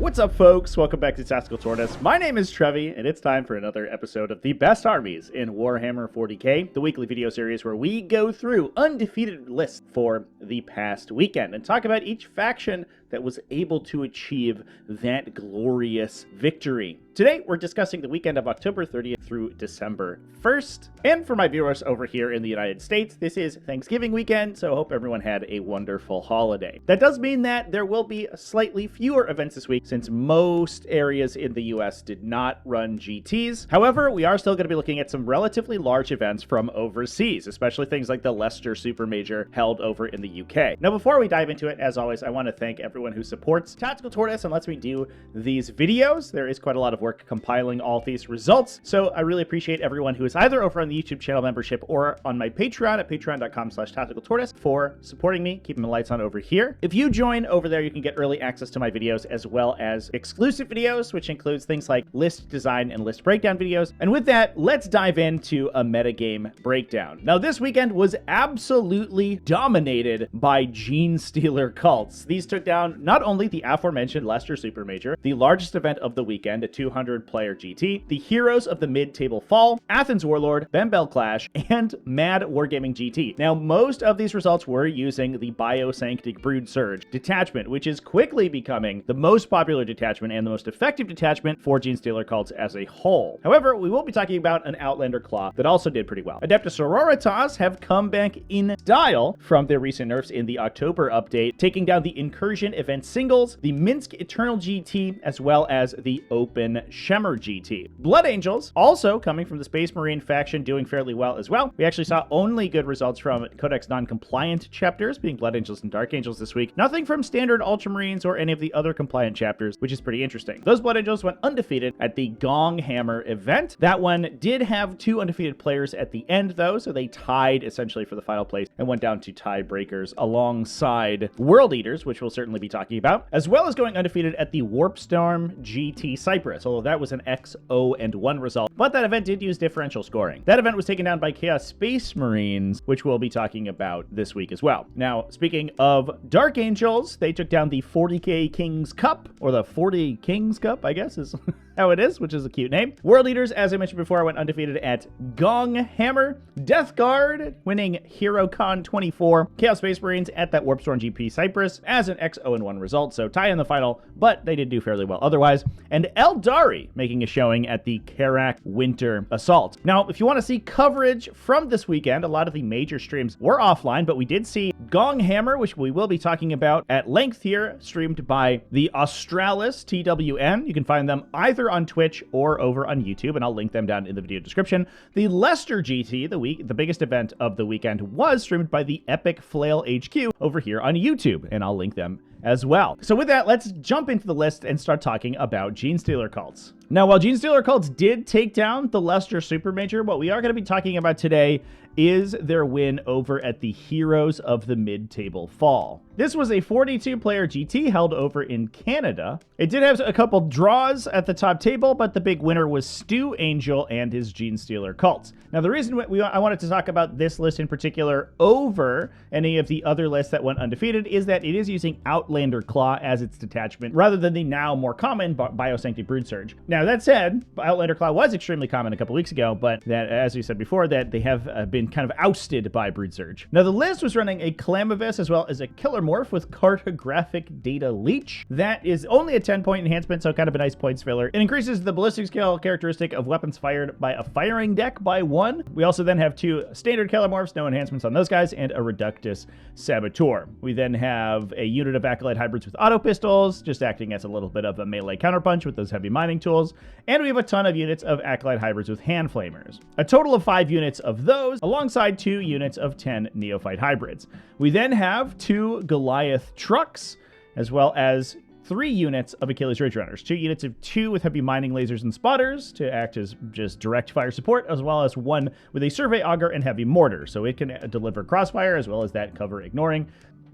What's up, folks? Welcome back to TacticalTortoise. My name is Trevi, and it's time for another episode of the best armies in Warhammer 40k, the weekly video series where we go through undefeated lists for the past weekend and talk about each faction that was able to achieve that glorious victory. Today, we're discussing the weekend of October 30th through December 1st. And for my viewers over here in the United States, this is Thanksgiving weekend, so I hope everyone had a wonderful holiday. That does mean that there will be slightly fewer events this week, since most areas in the US did not run GTs. However, we are still going to be looking at some relatively large events from overseas, especially things like the Leicester Super Major held over in the UK. Now, before we dive into it, as always, I want to thank everyone who supports Tactical Tortoise and lets me do these videos. There is quite a lot of work compiling all these results, so I really appreciate everyone who is either over on the YouTube channel membership or on my Patreon at patreon.com/tacticaltortoise for supporting me, keeping the lights on over here. If you join over there, you can get early access to my videos as well as exclusive videos, which includes things like list design and list breakdown videos. And with that, let's dive into a metagame breakdown. Now, this weekend was absolutely dominated by Genestealer Cults. These took down not only the aforementioned Leicester Super Major, the largest event of the weekend, a 200-player GT, the heroes of the mid-table fall, Athens Warlord, Bembel Clash, and Mad Wargaming GT. Now, most of these results were using the Biosanctic Brood Surge detachment, which is quickly becoming the most popular detachment and the most effective detachment for Genestealer Cults as a whole. However, we will be talking about an Outlander Claw that also did pretty well. Adepta Sororitas have come back in style from their recent nerfs in the October update, taking down the Incursion Event Singles, the Minsk Eternal GT, as well as the Open Shemmer GT. Blood Angels, also coming from the Space Marine faction, doing fairly well as well. We actually saw only good results from Codex non-compliant chapters, being Blood Angels and Dark Angels this week. Nothing from standard Ultramarines or any of the other compliant chapters, which is pretty interesting. Those Blood Angels went undefeated at the Gong Hammer event. That one did have two undefeated players at the end, though, so they tied essentially for the final place and went down to tiebreakers alongside World Eaters, which we'll certainly be talking about, as well as going undefeated at the Warpstorm GT Cyprus, although that was an X-0-1 result, but that event did use differential scoring. That event was taken down by Chaos Space Marines, which we'll be talking about this week as well. Now, speaking of Dark Angels, they took down the 40k Kings Cup, or the 40 Kings Cup, I guess is how it is, which is a cute name. World Eaters, as I mentioned before, went undefeated at Gong Hammer. Death Guard winning HeroCon 24. Chaos Space Marines at that Warpstorm GP Cyprus as an X-0-1 result, so tie in the final, but they did do fairly well otherwise. And Aeldari making a showing at the Karak Winter Assault. Now, if you want to see coverage from this weekend, a lot of the major streams were offline, but we did see Gong Hammer, which we will be talking about at length here, streamed by the Australis TWN. You can find them either on Twitch or over on YouTube, and I'll link them down in the video description. The Leicester GT, the biggest event of the weekend, was streamed by the Epic Flail HQ over here on YouTube, and I'll link them as well. So with that, let's jump into the list and start talking about Genestealer Cults. Now, while Genestealer Cults did take down the Leicester Super Major, what we are going to be talking about today is their win over at the Heroes of the Mid-Table Fall. This was a 42-player GT held over in Canada. It did have a couple draws at the top table, but the big winner was Stu Angel and his Genestealer Cults. Now, the reason I wanted to talk about this list in particular over any of the other lists that went undefeated is that it is using Outlander Claw as its detachment, rather than the now more common Biosanctic Brood Surge. Now, that said, Outlander Claw was extremely common a couple weeks ago, but that, as we said before, that they have been kind of ousted by Brood Surge. Now, the list was running a Clamavis as well as a Killer Morph with Cartographic Data Leech. That is only a 10-point enhancement, so kind of a nice points filler. It increases the ballistic skill characteristic of weapons fired by a firing deck by 1. We also then have 2 standard Killer Morphs, no enhancements on those guys, and a Reductus Saboteur. We then have a unit of Acolyte Hybrids with auto pistols, just acting as a little bit of a melee counterpunch with those heavy mining tools, and we have a ton of units of Acolyte Hybrids with hand flamers. A total of 5 units of those, alongside 2 units of 10 Neophyte Hybrids. We then have 2 Goliath Trucks, as well as 3 units of Achilles Ridge Runners, 2 units of 2 with heavy mining lasers and spotters to act as just direct fire support, as well as 1 with a survey auger and heavy mortar, so it can deliver crossfire as well as that cover ignoring,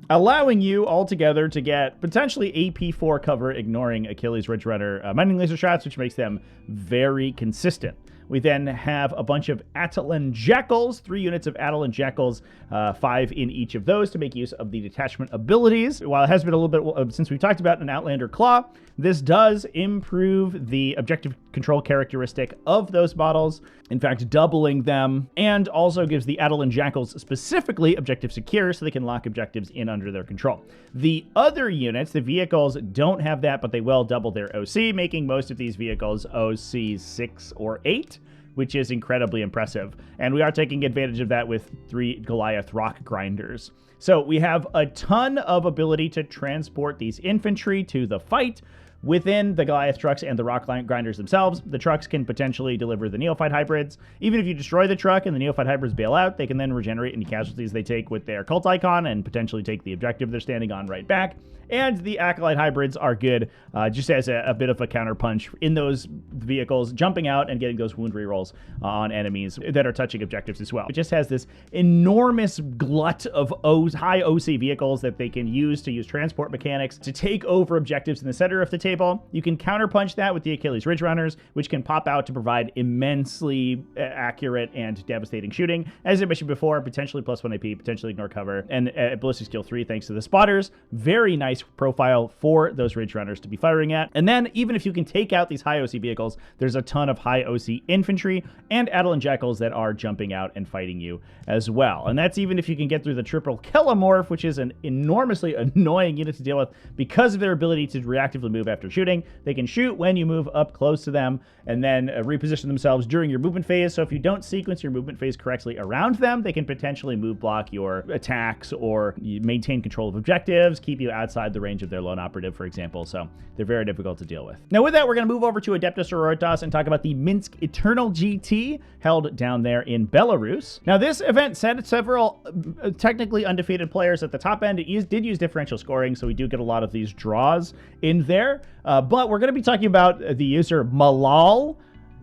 allowing you altogether to get potentially AP4 cover ignoring Achilles Ridge Runner mining laser shots, which makes them very consistent. We then have a bunch of Atalan Jackals, 3 units of Atalan Jackals, 5 in each of those to make use of the detachment abilities. While it has been a little bit since we talked about an Outlander Claw, this does improve the objective control characteristic of those models, in fact, doubling them, and also gives the Atalan Jackals specifically objective secure so they can lock objectives in under their control. The other units, the vehicles, don't have that, but they will double their OC, making most of these vehicles OC 6 or 8, which is incredibly impressive. And we are taking advantage of that with 3 Goliath Rock Grinders. So we have a ton of ability to transport these infantry to the fight within the Goliath trucks and the rock grinders themselves. The trucks can potentially deliver the neophyte hybrids. Even if you destroy the truck and the neophyte hybrids bail out, they can then regenerate any casualties they take with their cult icon and potentially take the objective they're standing on right back. And the acolyte hybrids are good just as a bit of a counterpunch in those vehicles, jumping out and getting those wound rerolls on enemies that are touching objectives as well. It just has this enormous glut of high OC vehicles that they can use transport mechanics to take over objectives in the center of the table. You can counterpunch that with the Achilles Ridge Runners, which can pop out to provide immensely accurate and devastating shooting. As I mentioned before, potentially +1 AP, potentially ignore cover, and ballistic skill 3 thanks to the spotters. Very nice profile for those Ridge Runners to be firing at. And then even if you can take out these high OC vehicles, there's a ton of high OC infantry and Atalan Jackals that are jumping out and fighting you as well. And that's even if you can get through the triple Kellamorph, which is an enormously annoying unit to deal with because of their ability to reactively move after shooting. They can shoot when you move up close to them and then reposition themselves during your movement phase. So if you don't sequence your movement phase correctly around them, they can potentially move block your attacks or maintain control of objectives, keep you outside the range of their lone operative, for example. So they're very difficult to deal with. Now with that, we're going to move over to Adepta Sororitas and talk about the Minsk Eternal GT held down there in Belarus. Now this event set several technically undefeated players at the top end. It did use differential scoring, so we do get a lot of these draws in there. But we're going to be talking about the user Malal,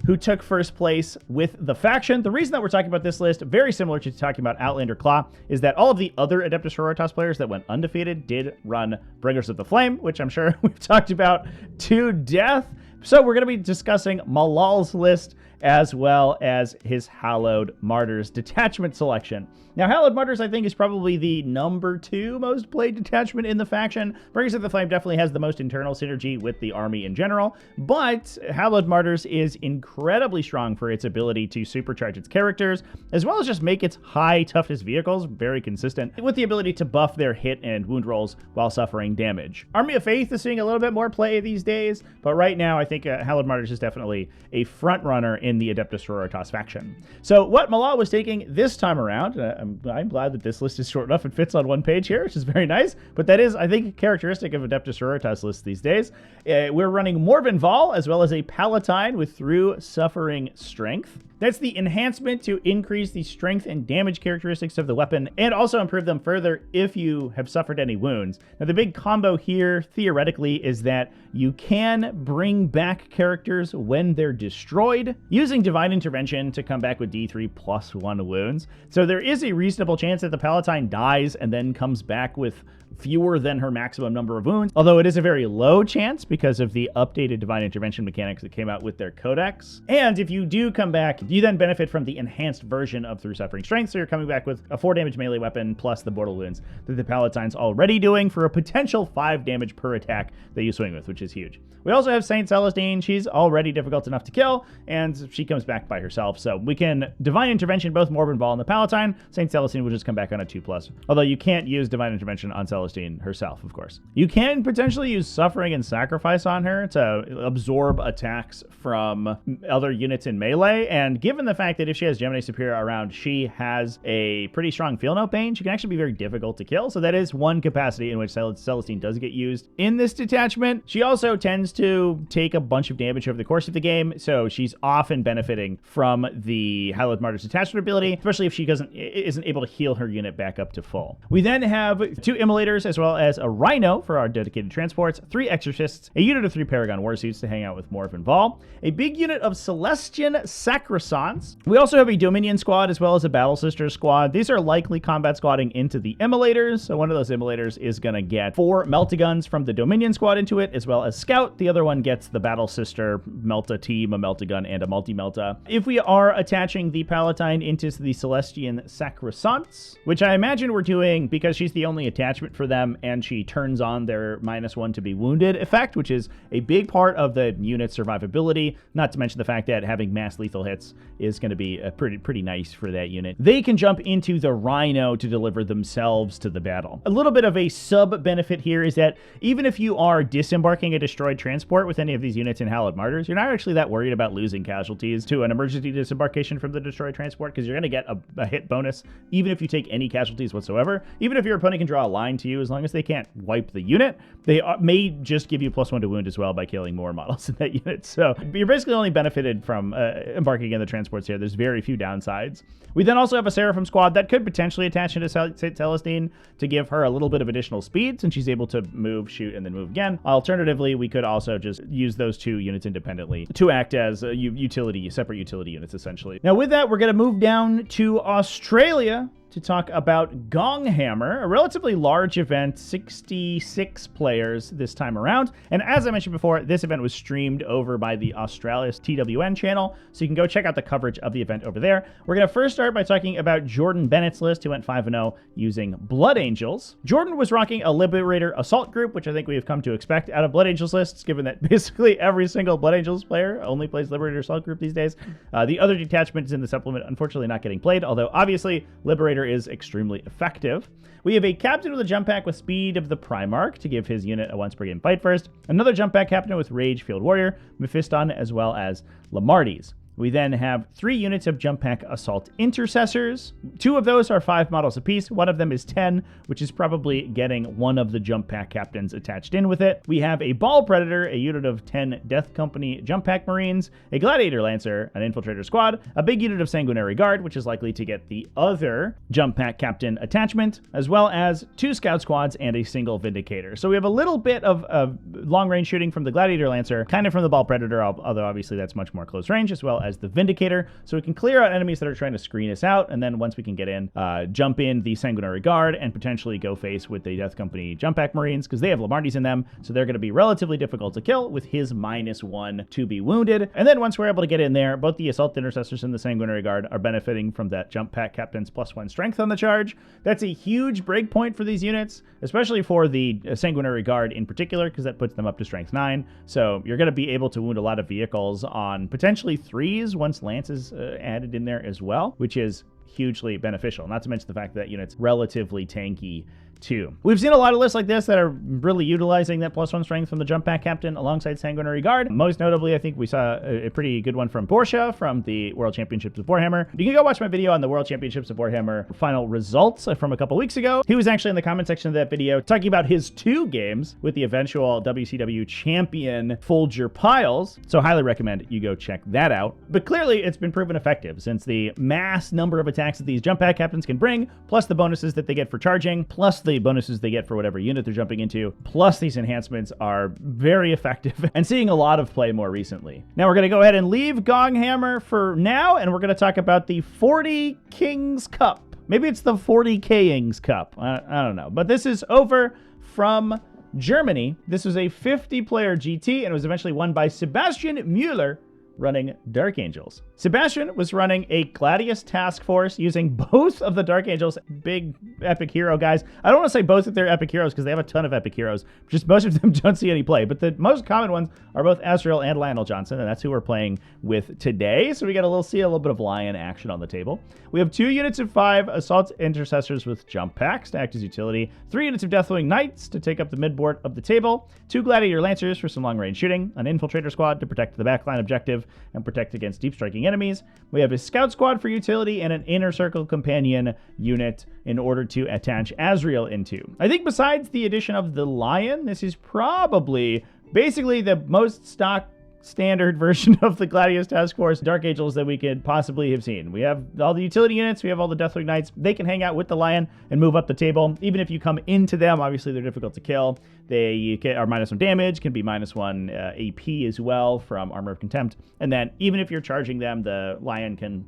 who took first place with the faction. The reason that we're talking about this list, very similar to talking about Outlander Claw, is that all of the other Adepta Sororitas players that went undefeated did run Bringers of the Flame, which I'm sure we've talked about to death. So we're going to be discussing Malal's list as well as his Hallowed Martyrs detachment selection. Now, Hallowed Martyrs, I think, is probably the number 2 most played detachment in the faction. Bringers of the Flame definitely has the most internal synergy with the army in general, but Hallowed Martyrs is incredibly strong for its ability to supercharge its characters, as well as just make its high toughness vehicles very consistent, with the ability to buff their hit and wound rolls while suffering damage. Army of Faith is seeing a little bit more play these days, but right now I think Hallowed Martyrs is definitely a front runner in the Adepta Sororitas faction. So what Malal was taking this time around, I'm glad that this list is short enough and fits on one page here, which is very nice, but that is, I think, characteristic of Adepta Sororitas lists these days. We're running Morven Val as well as a Palatine with Through Suffering Strength. That's the enhancement to increase the strength and damage characteristics of the weapon and also improve them further if you have suffered any wounds. Now, the big combo here, theoretically, is that you can bring back characters when they're destroyed using Divine Intervention to come back with D3 +1 wounds. So there is a reasonable chance that the Palatine dies and then comes back with fewer than her maximum number of wounds, although it is a very low chance because of the updated Divine Intervention mechanics that came out with their codex. And if you do come back, you then benefit from the enhanced version of Through Suffering Strength, so you're coming back with a 4 damage melee weapon plus the mortal wounds that the Palatine's already doing for a potential 5 damage per attack that you swing with, which is huge. We also have Saint Celestine. She's already difficult enough to kill, and she comes back by herself, so we can Divine Intervention both Morven Val and the Palatine. Saint Celestine will just come back on a 2+, although you can't use Divine Intervention on Celestine herself, of course. You can potentially use Suffering and Sacrifice on her to absorb attacks from other units in melee, and given the fact that if she has Gemini Superior around, she has a pretty strong Feel No Pain, she can actually be very difficult to kill, so that is one capacity in which Celestine does get used in this detachment. She also tends to take a bunch of damage over the course of the game, so she's often benefiting from the Hallowed Martyrs detachment ability, especially if she isn't able to heal her unit back up to full. We then have 2 Immolators Immolars, as well as a Rhino for our dedicated transports, 3 Exorcists, a unit of 3 Paragon Warsuits to hang out with Morph and Vol, a big unit of Celestian Sacrosants. We also have a Dominion squad as well as a Battle Sister squad. These are likely combat squadding into the Immolators, so one of those Immolators is going to get 4 Meltaguns from the Dominion squad into it, as well as Scout. The other one gets the Battle Sister, Melta Team, a Meltagun, and a Multi-Melta. If we are attaching the Palatine into the Celestian Sacrosants, which I imagine we're doing because she's the only attachment for them, and she turns on their -1 to be wounded effect, which is a big part of the unit's survivability, not to mention the fact that having mass lethal hits is going to be pretty nice for that unit. They can jump into the Rhino to deliver themselves to the battle. A little bit of a sub-benefit here is that even if you are disembarking a destroyed transport with any of these units in Hallowed Martyrs, you're not actually that worried about losing casualties to an emergency disembarkation from the destroyed transport, because you're going to get a hit bonus even if you take any casualties whatsoever. Even if your opponent can draw a line to you, as long as they can't wipe the unit, they may just give you +1 to wound as well by killing more models in that unit. So you're basically only benefited from embarking in the transports here. There's very few downsides. We then also have a Seraphim squad that could potentially attach into St. Celestine to give her a little bit of additional speed, since she's able to move, shoot, and then move again. Alternatively, we could also just use those 2 units independently to act as separate utility units, essentially. Now with that, we're going to move down to Australia to talk about Gonghammer, a relatively large event, 66 players this time around. And as I mentioned before, this event was streamed over by the Australis TWN channel, so you can go check out the coverage of the event over there. We're going to first start by talking about Jordan Bennett's list, who went 5-0 using Blood Angels. Jordan was rocking a Liberator Assault group, which I think we have come to expect out of Blood Angels lists, given that basically every single Blood Angels player only plays Liberator Assault group these days. The other detachments in the supplement, unfortunately, not getting played, although obviously Liberator is extremely effective. We have a captain with a jump pack with Speed of the Primarch to give his unit a once per game fight first, another jump pack captain with Rage Field Warrior, Mephiston, as well as Lamarties. We then have 3 units of Jump Pack Assault Intercessors. 2 of those are 5 models apiece. One of them is 10, which is probably getting one of the Jump Pack Captains attached in with it. We have a Ball Predator, a unit of 10 Death Company Jump Pack Marines, a Gladiator Lancer, an Infiltrator Squad, a big unit of Sanguinary Guard, which is likely to get the other Jump Pack Captain attachment, as well as 2 Scout Squads and a single Vindicator. So we have a little bit of long-range shooting from the Gladiator Lancer, kind of from the Ball Predator, although obviously that's much more close range, as well as the Vindicator, so we can clear out enemies that are trying to screen us out, and then once we can get in, jump in the Sanguinary Guard and potentially go face with the Death Company Jump Pack Marines, because they have Lamarties in them, so they're going to be relatively difficult to kill with his -1 to be wounded. And then once we're able to get in there, both the Assault Intercessors and the Sanguinary Guard are benefiting from that Jump Pack Captain's +1 strength on the charge. That's a huge breakpoint for these units, especially for the Sanguinary Guard in particular, because that puts them up to strength 9. So you're going to be able to wound a lot of vehicles on potentially 3s once Lance is added in there as well, which is hugely beneficial. Not to mention the fact that unit's relatively tanky too. We've seen a lot of lists like this that are really utilizing that +1 strength from the Jump Pack Captain alongside Sanguinary Guard. Most notably, I think we saw a pretty good one from Portia from the World Championships of Warhammer. You can go watch my video on the World Championships of Warhammer final results from a couple weeks ago. He was actually in the comment section of that video talking about his 2 games with the eventual WCW champion Folger Piles, so highly recommend you go check that out. But clearly, it's been proven effective since the mass number of attacks that these Jump Pack Captains can bring, plus the bonuses that they get for charging, plus the bonuses they get for whatever unit they're jumping into, plus these enhancements are very effective and seeing a lot of play more recently. Now we're going to go ahead and leave Gonghammer for now, and we're going to talk about the 40 Kings Cup. Maybe it's the 40 Kings Cup. I don't know. But this is over from Germany. This was a 50-player GT, and it was eventually won by Sebastian Müller, running Dark Angels. Sebastian was running a Gladius task force using both of the Dark Angels big epic hero guys. I don't want to say both of their epic heroes because they have a ton of epic heroes. Just most of them don't see any play, but the most common ones are both Azrael and Lionel Johnson, and that's who we're playing with today. So we got a little bit of Lion action on the table. We have 2 units of 5 Assault Intercessors with Jump Packs to act as utility, 3 units of Deathwing Knights to take up the midboard of the table, 2 Gladiator Lancers for some long-range shooting, an Infiltrator Squad to protect the backline objective and protect against deep striking enemies. We have a Scout Squad for utility and an Inner Circle Companion unit in order to attach Azrael into. I think besides the addition of the Lion, this is probably basically the most stock standard version of the Gladius Task Force Dark Angels that we could possibly have seen. We have all the utility units, we have all the Deathwing Knights. They can hang out with the Lion and move up the table. Even if you come into them, obviously they're difficult to kill. They are -1 damage, can be -1 AP as well from Armor of Contempt. And then even if you're charging them, the Lion can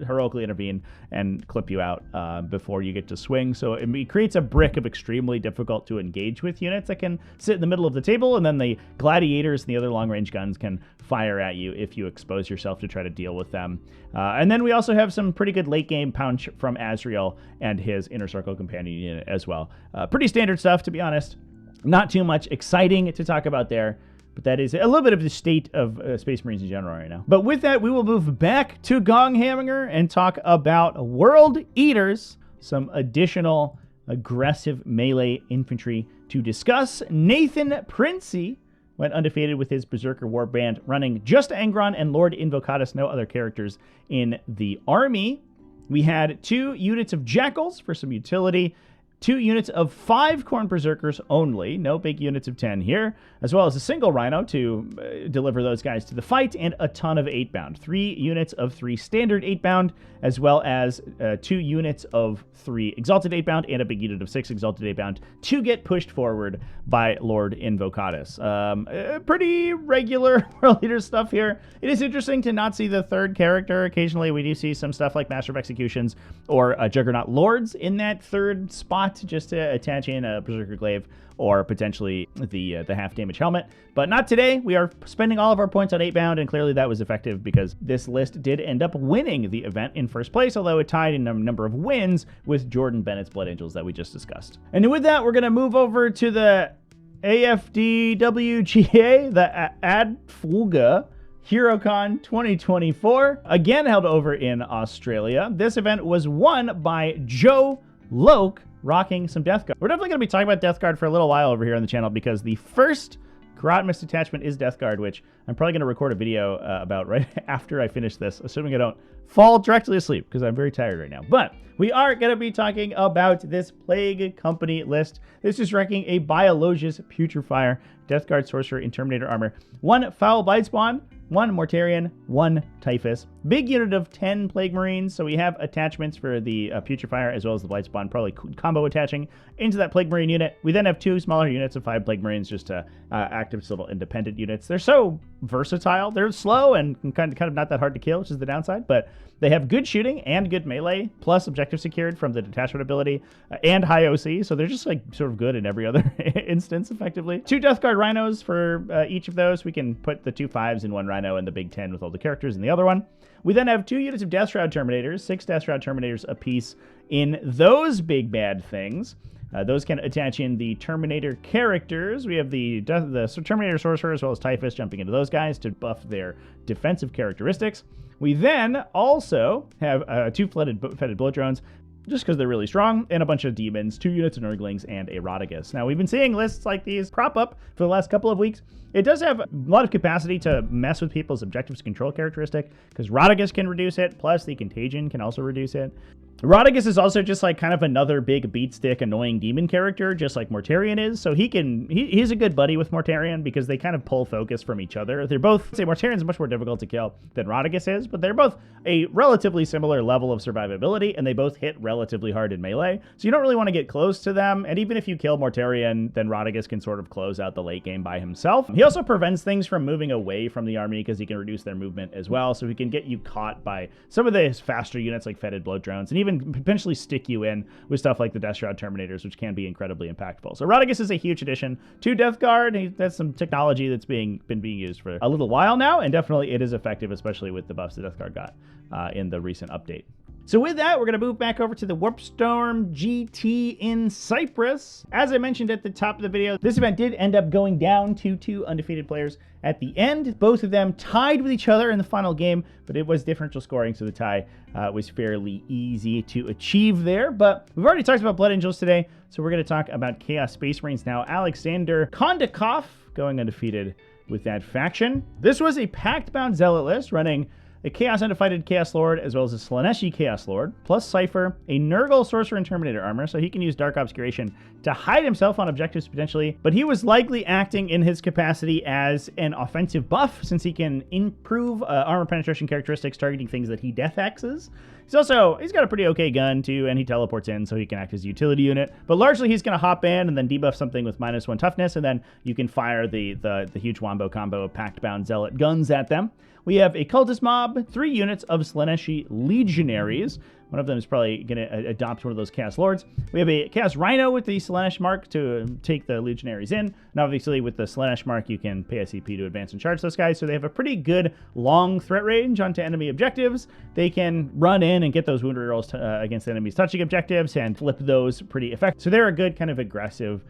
heroically intervene and clip you out before you get to swing. So it creates a brick of extremely difficult to engage with units that can sit in the middle of the table, and then the gladiators and the other long-range guns can fire at you if you expose yourself to try to deal with them. And then we also have some pretty good late-game punch from Azrael and his Inner Circle companion unit as well. Pretty standard stuff, to be honest. Not too much exciting to talk about there, but that is a little bit of the state of Space Marines in general right now. But with that, we will move back to Gonghammer and talk about World Eaters, some additional aggressive melee infantry to discuss. Nathan Princey went undefeated with his Berserker Warband, running just Angron and Lord Invocatus, no other characters in the army. We had 2 units of Jackals for some utility, 2 units of 5 Khorne Berserkers only, no big units of 10 here, as well as a single Rhino to deliver those guys to the fight, and a ton of 8-bound. 3 units of 3 standard 8-bound, as well as 2 units of 3 Exalted 8-bound, and a big unit of 6 Exalted 8-bound to get pushed forward by Lord Invocatus. Pretty regular World Eater stuff here. It is interesting to not see the 3rd character. Occasionally we do see some stuff like Master of Executions or Juggernaut Lords in that 3rd spot, just to attach in a Berserker Glaive or potentially the half damage helmet. But not today. We are spending all of our points on 8-bound, and clearly that was effective because this list did end up winning the event in first place, although it tied in a number of wins with Jordan Bennett's Blood Angels that we just discussed. And with that, we're going to move over to the AFDWGA, the ADFUGA HeroCon 2024, again held over in Australia. This event was won by Joe Loke, rocking some Death Guard. We're definitely going to be talking about Death Guard for a little while over here on the channel because the first Garotmist detachment is Death Guard, which I'm probably going to record a video about right after I finish this, assuming I don't fall directly asleep because I'm very tired right now. But we are going to be talking about this Plague Company list. This is wrecking a Biologious Putrefier, Death Guard Sorcerer in Terminator armor, 1 Foul Blightspawn, 1 Mortarion, 1 Typhus. Big unit of 10 Plague Marines, so we have attachments for the Putrefier as well as the Blightspawn, probably combo attaching into that Plague Marine unit. We then have 2 smaller units of 5 Plague Marines just to act as little independent units. They're so versatile. They're slow and kind of not that hard to kill, which is the downside, but they have good shooting and good melee, plus objective secured from the detachment ability and high OC, so they're just like sort of good in every other instance, effectively. 2 Death Guard Rhinos for each of those. We can put the 2 5s in 1 Rhino and the big 10 with all the characters in the other one. We then have 2 units of Death Shroud Terminators, 6 Death Shroud Terminators apiece in those big bad things. Those can attach in the Terminator characters. We have the Terminator Sorcerer as well as Typhus jumping into those guys to buff their defensive characteristics. We then also have 2 Fetid Blood Drones, just because they're really strong, and a bunch of demons, 2 units of Nurglings, and a Rotigus. Now, we've been seeing lists like these crop up for the last couple of weeks. It does have a lot of capacity to mess with people's objectives control characteristic, because Rotigus can reduce it, plus the Contagion can also reduce it. Rotigus is also just like kind of another big beat stick annoying demon character, just like Mortarion is. So he's a good buddy with Mortarion because they kind of pull focus from each other. They're both, say Mortarion's much more difficult to kill than Rotigus is, but they're both a relatively similar level of survivability, and they both hit relatively hard in melee. So you don't really want to get close to them. And even if you kill Mortarion, then Rotigus can sort of close out the late game by himself. He also prevents things from moving away from the army because he can reduce their movement as well. So he can get you caught by some of the faster units like Fetid Blood Drones, and even potentially stick you in with stuff like the Death Shroud Terminators, which can be incredibly impactful. So Rotigus is a huge addition to Death Guard. That's some technology that's been being used for a little while now, and definitely it is effective, especially with the buffs the Death Guard got in the recent update. So with that, we're going to move back over to the Warpstorm GT in Cyprus. As I mentioned at the top of the video, this event did end up going down to 2 undefeated players at the end. Both of them tied with each other in the final game, but it was differential scoring, so the tie was fairly easy to achieve there. But we've already talked about Blood Angels today, so we're going to talk about Chaos Space Marines now. Alexander Kondakov going undefeated with that faction. This was a Pact-bound Zealot list running a Chaos Undefeated Chaos Lord, as well as a Slaaneshi Chaos Lord, plus Cypher, a Nurgle Sorcerer and Terminator armor, so he can use Dark Obscuration to hide himself on objectives potentially, but he was likely acting in his capacity as an offensive buff, since he can improve armor penetration characteristics targeting things that he death axes. He's got a pretty okay gun too, and he teleports in so he can act as a utility unit, but largely he's going to hop in and then debuff something with -1 toughness, and then you can fire the huge wombo combo of Pact-Bound Zealot guns at them. We have a Cultist mob, 3 units of Slaaneshi Legionaries. One of them is probably going to adopt one of those Chaos Lords. We have a Chaos Rhino with the Slaanesh mark to take the Legionaries in. And obviously with the Slaanesh mark, you can pay a CP to advance and charge those guys. So they have a pretty good long threat range onto enemy objectives. They can run in and get those wound rerolls against enemies touching objectives and flip those pretty effective. So they're a good kind of aggressive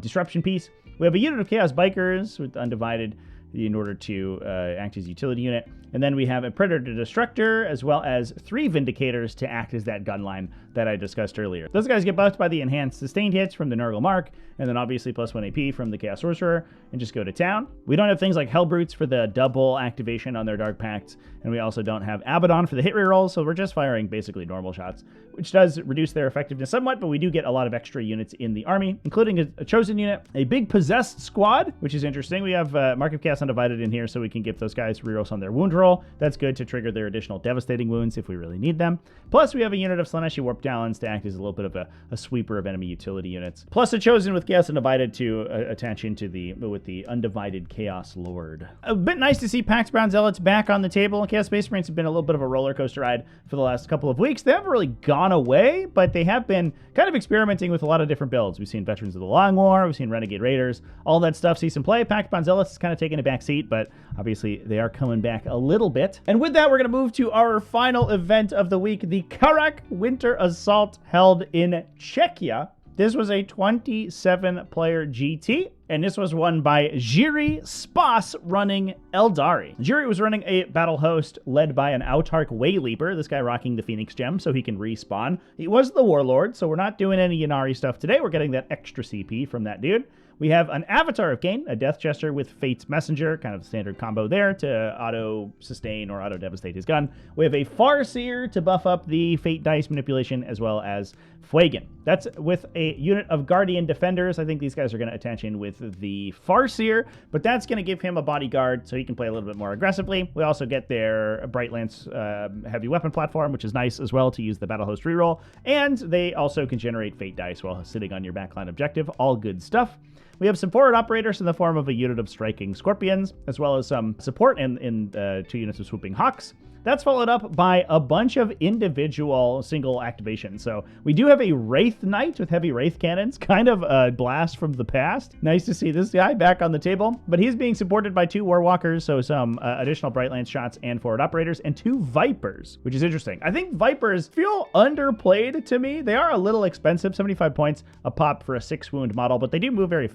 disruption piece. We have a unit of Chaos Bikers with Undivided in order to act as a utility unit. And then we have a Predator Destructor, as well as 3 Vindicators to act as that gun line that I discussed earlier. Those guys get buffed by the enhanced sustained hits from the Nurgle Mark, and then obviously +1 AP from the Chaos Sorcerer, and just go to town. We don't have things like Hellbrutes for the double activation on their Dark Pacts, and we also don't have Abaddon for the hit rerolls, so we're just firing basically normal shots, which does reduce their effectiveness somewhat, but we do get a lot of extra units in the army, including a chosen unit, a big possessed squad, which is interesting. We have Mark of Chaos Undivided in here, so we can give those guys rerolls on their wound roll. That's good to trigger their additional devastating wounds if we really need them. Plus, we have a unit of Slaaneshi Warp Talons to act as a little bit of a sweeper of enemy utility units. Plus, a chosen with Chaos Undivided to attach into with the Undivided Chaos Lord. A bit nice to see Pact-Bound Zealots back on the table. Chaos Space Marines have been a little bit of a roller coaster ride for the last couple of weeks. They haven't really gone away, but they have been kind of experimenting with a lot of different builds. We've seen Veterans of the Long War, we've seen Renegade Raiders, all that stuff see some play. Pact-Bound Zealots is kind of taking a back seat, but obviously they are coming back a little bit. And with that, we're going to move to our final event of the week, the Karak Winter Assault held in Czechia. This was a 27-player GT, and this was won by Jiri Spas running Aeldari. Jiri was running a battle host led by an Autarch Wayleaper, this guy rocking the Phoenix Gem so he can respawn. He was the Warlord, so we're not doing any Ynnari stuff today. We're getting that extra CP from that dude. We have an Avatar of Cain, a Death Jester with Fate's Messenger, kind of standard combo there to auto-sustain or auto-devastate his gun. We have a Farseer to buff up the Fate Dice manipulation, as well as Fuegan. That's with a unit of Guardian Defenders. I think these guys are going to attach in with the Farseer, but that's going to give him a bodyguard so he can play a little bit more aggressively. We also get their Bright Lance heavy weapon platform, which is nice as well to use the Battle Host reroll, and they also can generate Fate Dice while sitting on your backline objective. All good stuff. We have some forward operators in the form of a unit of Striking Scorpions, as well as some support in 2 units of Swooping Hawks. That's followed up by a bunch of individual single activations. So we do have a Wraith Knight with heavy Wraith Cannons, kind of a blast from the past. Nice to see this guy back on the table, but he's being supported by 2 Warwalkers, so some additional Bright Lance shots and forward operators, and 2 Vipers, which is interesting. I think Vipers feel underplayed to me. They are a little expensive, 75 points a pop for a 6 wound model, but they do move very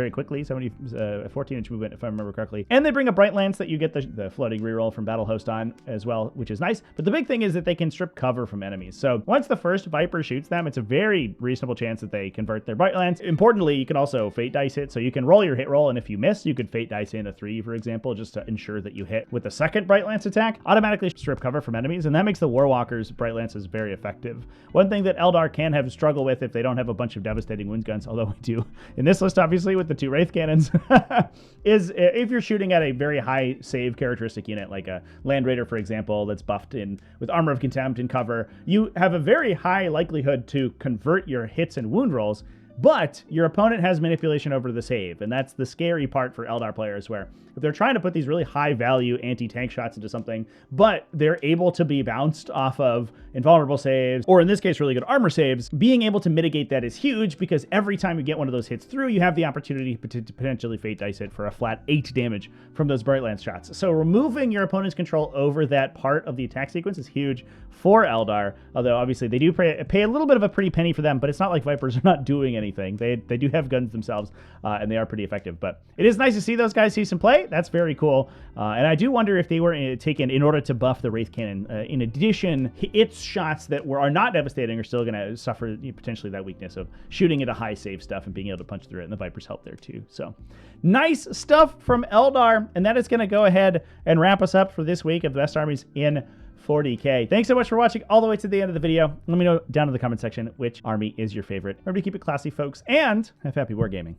quickly, 14-inch movement if I remember correctly. And they bring a Bright Lance that you get the floating reroll from Battle Host on as well, which is nice. But the big thing is that they can strip cover from enemies. So once the first Viper shoots them, it's a very reasonable chance that they convert their Bright Lance. Importantly, you can also Fate Dice it, so you can roll your hit roll, and if you miss, you could Fate Dice in a 3, for example, just to ensure that you hit with the second Bright Lance attack, automatically strip cover from enemies, and that makes the Warwalker's Bright Lances very effective. One thing that Eldar can have struggle with if they don't have a bunch of devastating wound guns, although we do in this list, obviously, with the 2 Wraith Cannons, is if you're shooting at a very high save characteristic unit, like a Land Raider, for example, that's buffed in with Armor of Contempt and cover, you have a very high likelihood to convert your hits and wound rolls, but your opponent has manipulation over the save, and that's the scary part for Eldar players, where if they're trying to put these really high-value anti-tank shots into something, but they're able to be bounced off of invulnerable saves, or in this case, really good armor saves, being able to mitigate that is huge, because every time you get one of those hits through, you have the opportunity to potentially Fate Dice it for a flat 8 damage from those Bright Lance shots. So removing your opponent's control over that part of the attack sequence is huge for Eldar, although obviously they do pay a little bit of a pretty penny for them, but it's not like Vipers are not doing anything. They do have guns themselves, and they are pretty effective. But it is nice to see those guys see some play. That's very cool. And I do wonder if they were taken in order to buff the Wraith Cannon. In addition, its shots that are not devastating are still going to suffer potentially that weakness of shooting at a high save stuff and being able to punch through it. And the Vipers help there too. So nice stuff from Aeldar. And that is going to go ahead and wrap us up for this week of the best armies in 40K. Thanks so much for watching all the way to the end of the video. Let me know down in the comment section which army is your favorite. Remember to keep it classy, folks, and have happy wargaming.